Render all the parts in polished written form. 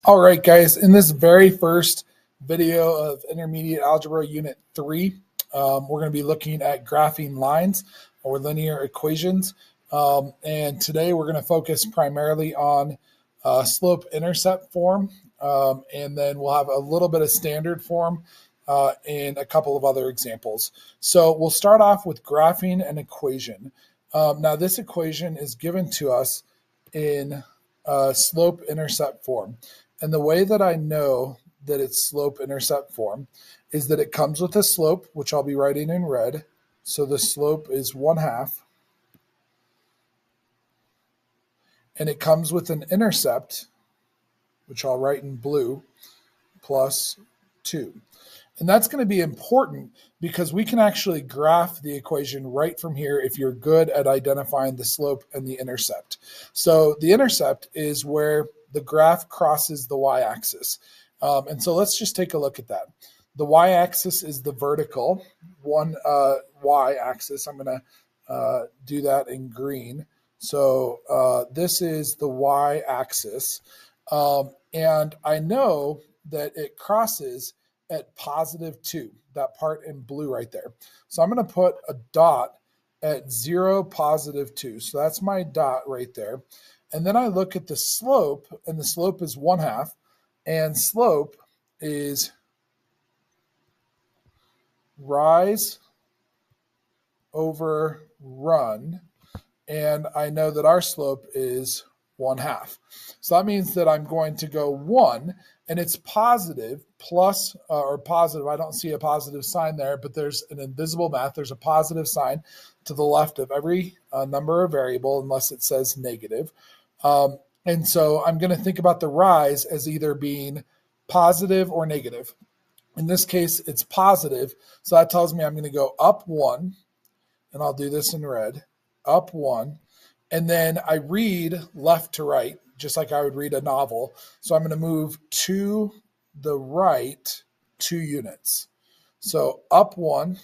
All right, guys, in this very first video of Intermediate Algebra Unit 3, we're going to be looking at graphing lines or linear equations. And today we're going to focus primarily on slope-intercept form, and then we'll have a little bit of standard form and a couple of other examples. So we'll start off with graphing an equation. Now, this equation is given to us in slope-intercept form. And the way that I know that it's slope-intercept form is that it comes with a slope, which I'll be writing in red. So the slope is 1/2. And it comes with an intercept, which I'll write in blue, plus 2. And that's going to be important because we can actually graph the equation right from here if you're good at identifying the slope and the intercept. So the intercept is where the graph crosses the y-axis. And so let's just take a look at that. The y-axis is the vertical y-axis. I'm going to do that in green. So this is the y-axis. And I know that it crosses at +2, that part in blue right there. So I'm going to put a dot at 0, +2. So that's my dot right there. And then I look at the slope, and the slope is 1/2, and slope is rise over run, and I know that our slope is 1/2. So that means that I'm going to go 1, and it's positive plus or positive. I don't see a positive sign there, but there's an invisible math. There's a positive sign to the left of every number or variable unless it says negative. And so I'm going to think about the rise as either being positive or negative. In this case, it's positive. So that tells me I'm going to go up 1, and I'll do this in red, up 1. And then I read left to right, just like I would read a novel. So I'm going to move to the right 2 units. So up 1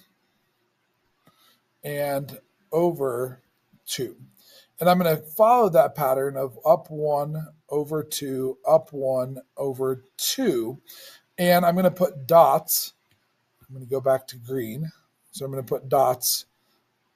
and over 2. And I'm going to follow that pattern of up 1 over 2, up 1 over 2. And I'm going to put dots. I'm going to go back to green. So I'm going to put dots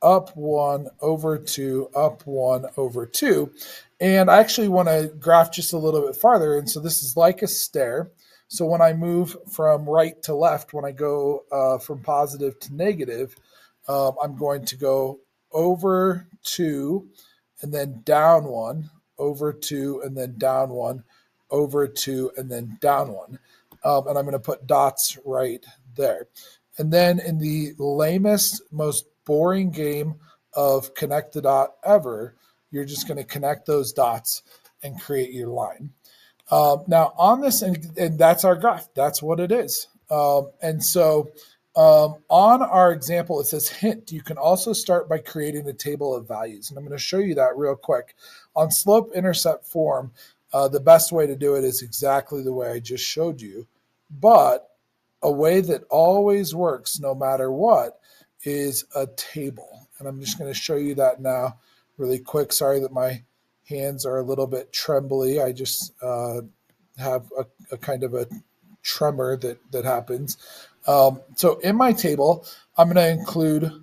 up 1 over 2, up 1 over 2. And I actually want to graph just a little bit farther. And so this is like a stair. So when I move from right to left, when I go from positive to negative, I'm going to go over 2 and then down 1, over 2 and then down 1, over 2 and then down 1. And I'm going to put dots right there. And then in the lamest, most boring game of connect the dot ever, you're just going to connect those dots and create your line. Now on this, and that's our graph. That's what it is. And so on our example, it says, hint, you can also start by creating a table of values. And I'm going to show you that real quick. On slope-intercept form, the best way to do it is exactly the way I just showed you. But a way that always works no matter what is a table. And I'm just going to show you that now really quick. Sorry that my hands are a little bit trembly. I just have a kind of a tremor that happens. So in my table, I'm going to include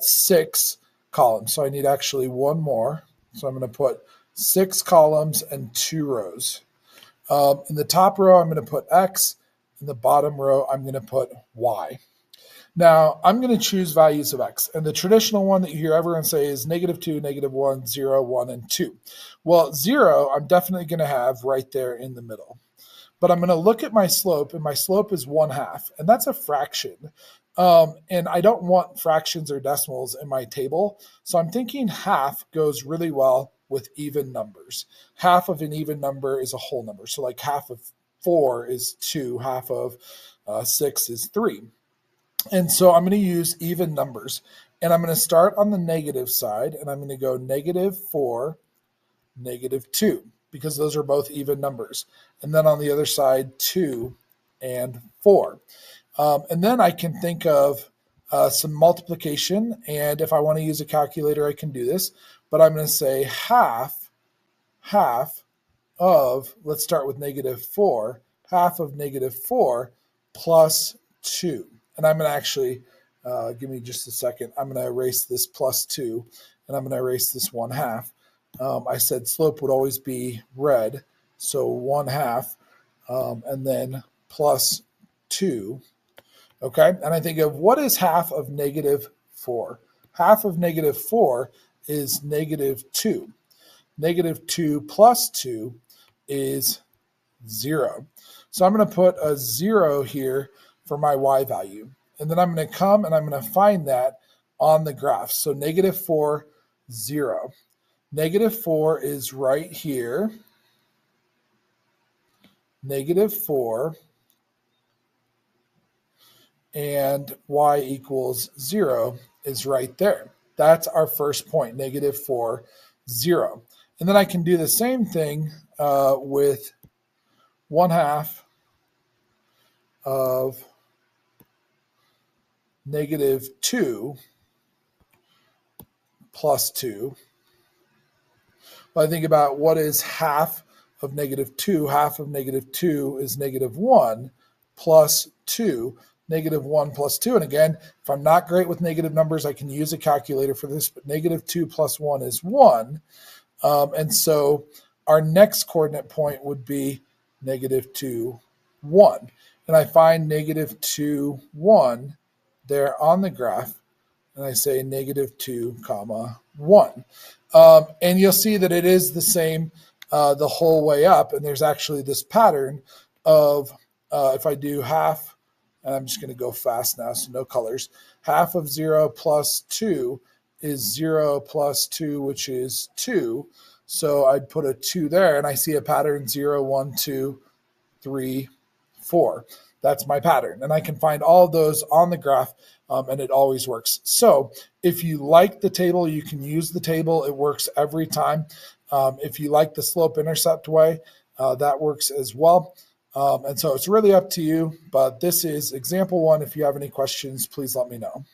6 columns. So I need actually one more. So I'm going to put 6 columns and 2 rows. In the top row, I'm going to put X. In the bottom row, I'm going to put Y. Now, I'm going to choose values of X. And the traditional one that you hear everyone say is -2, -1, 0, 1, and 2. Well, 0, I'm definitely going to have right there in the middle. But I'm going to look at my slope, and my slope is 1/2, and that's a fraction. And I don't want fractions or decimals in my table, so I'm thinking half goes really well with even numbers. Half of an even number is a whole number, so like half of 4 is 2, half of 6 is 3. And so I'm going to use even numbers, and I'm going to start on the negative side, and I'm going to go -4, -2, because those are both even numbers. And then on the other side, 2 and 4. And then I can think of some multiplication. And if I want to use a calculator, I can do this. But I'm going to say half of, let's start with negative 4, half of negative 4 plus 2. And I'm going to actually, give me just a second, I'm going to erase this plus 2, and I'm going to erase this 1/2. I said slope would always be red, so 1/2, and then plus 2. Okay, and I think of what is half of negative 4? Half of negative 4 is negative 2. Negative 2 plus 2 is 0. So I'm going to put a 0 here for my y value. And then I'm going to come and I'm going to find that on the graph. So negative 4, 0. Negative 4 is right here. Negative 4. And y equals 0 is right there. That's our first point, negative 4, 0. And then I can do the same thing with 1/2 of negative 2 plus 2. Well, I think about what is half of negative 2. Half of negative 2 is negative 1 plus 2. Negative 1 plus 2. And again, if I'm not great with negative numbers, I can use a calculator for this, but negative 2 plus 1 is 1. And so our next coordinate point would be negative 2, 1. And I find negative 2, 1 there on the graph, and I say negative 2, 1. And you'll see that it is the same the whole way up, and there's actually this pattern of, if I do half, and I'm just going to go fast now, so no colors. Half of 0 plus 2 is 0 plus 2, which is 2. So I'd put a 2 there, and I see a pattern 0, 1, 2, 3, 4. That's my pattern. And I can find all of those on the graph, and it always works. So if you like the table, you can use the table. It works every time. If you like the slope-intercept way, that works as well. And so it's really up to you, but this is example 1. If you have any questions, please let me know.